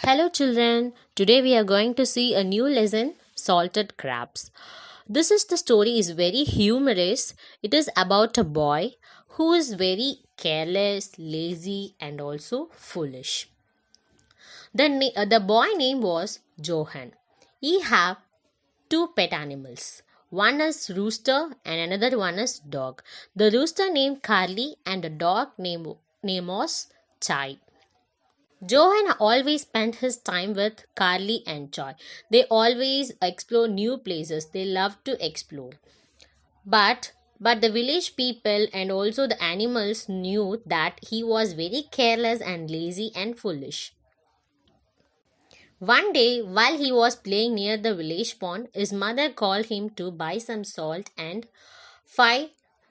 Hello, children. Today we are going to see a new lesson Salted Crabs. This is the story is very humorous. It is about a boy who is very careless, lazy, and also foolish. The boy name was Johan. He have two pet animals. One is rooster and another one is dog. The rooster named Carly and the dog name was Chai. Johan always spent his time with Carly and Joy. They always explore new places. They love to explore. But but the village people and also the animals knew that he was very careless and lazy and foolish. One day, while he was playing near the village pond, his mother called him to buy some salt and five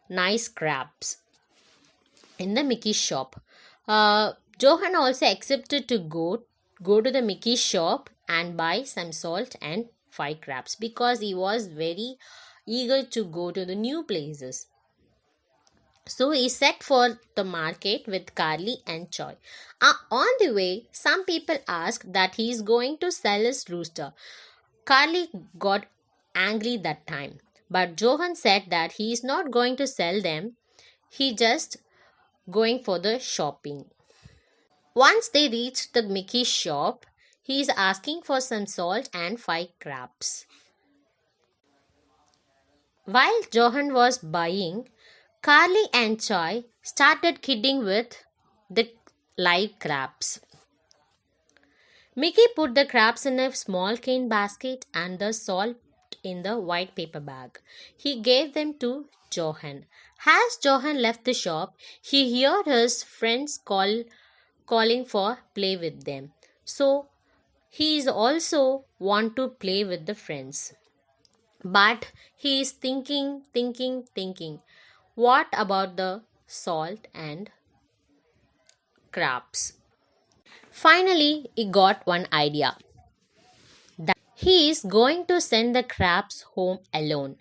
nice crabs in the Mickey's shop. Johan also accepted to go to the Mickey's shop and buy some salt and five crabs because he was very eager to go to the new places. So he set for the market with Carly and Joy. On the way, some people asked that he is going to sell his rooster. Carly got angry that time, but Johan said that he is not going to sell them. He just going for the shopping. Once they reached the Mickey's shop, he is asking for some salt and five crabs. While Johan was buying, Carly and Choi started kidding with the live crabs. Mickey put the crabs in a small cane basket and the salt in the white paper bag. He gave them to Johan. As Johan left the shop, he heard his friends calling for play with them. So he is also want to play with the friends. But he is thinking. What about the salt and crabs? Finally, he got one idea. That he is going to send the crabs home alone.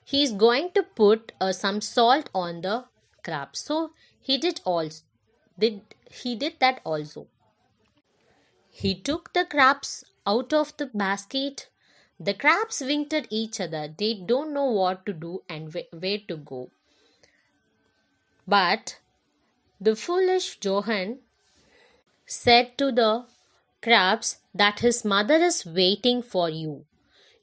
He is going to put some salt on the crabs. So he did that also. He took the crabs out of the basket. The crabs winked at each other. They don't know what to do and where to go. But the foolish Johan said to the crabs that his mother is waiting for you.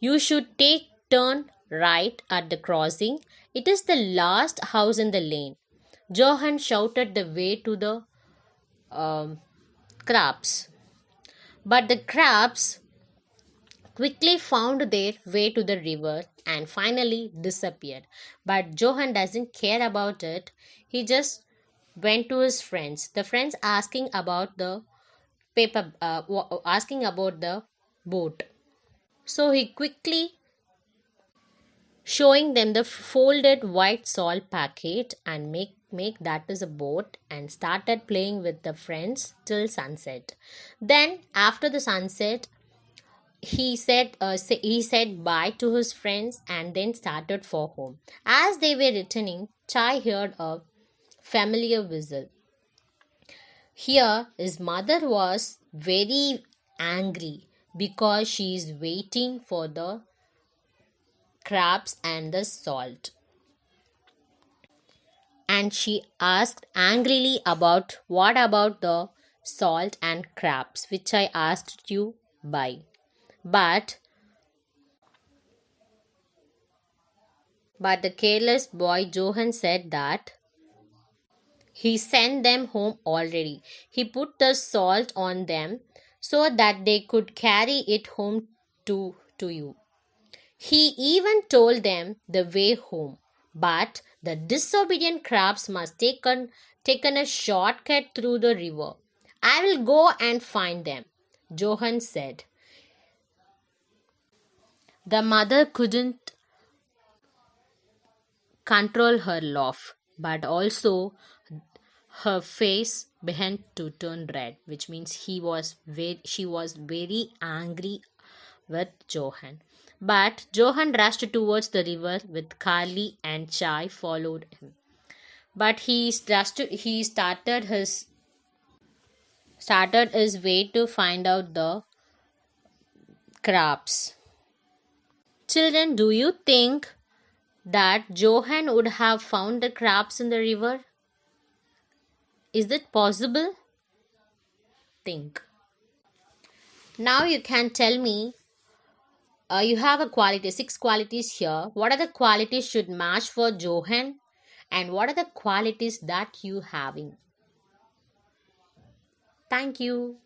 You should take turn right at the crossing. It is the last house in the lane. Johan shouted the way to the crabs. But the crabs quickly found their way to the river and finally disappeared. But Johan doesn't care about it. He just went to his friends. The friends asking about the boat. So he quickly showing them the folded white salt packet and make that as a boat and started playing with the friends till sunset. Then after the sunset, he said bye to his friends and then started for home. As they were returning, Chai heard a familiar whistle. Here his mother was very angry because she is waiting for the crabs and the salt. And she asked angrily about what about the salt and crabs which I asked you by. But but the careless boy Johan said that he sent them home already. He put the salt on them so that they could carry it home to you. He even told them the way home. But the disobedient crabs must taken a shortcut through the river. I will go and find them, Johan said. The mother couldn't control her laugh, but also her face began to turn red, which means she was very angry with Johan. But Johan rushed towards the river with Carly and Chai followed him. But he started his started his way to find out the crabs. Children, do you think that Johan would have found the crabs in the river? Is it possible? Think. Now you can tell me, you have a quality, six qualities here. What are the qualities should match for Johan? And what are the qualities that you having? Thank you.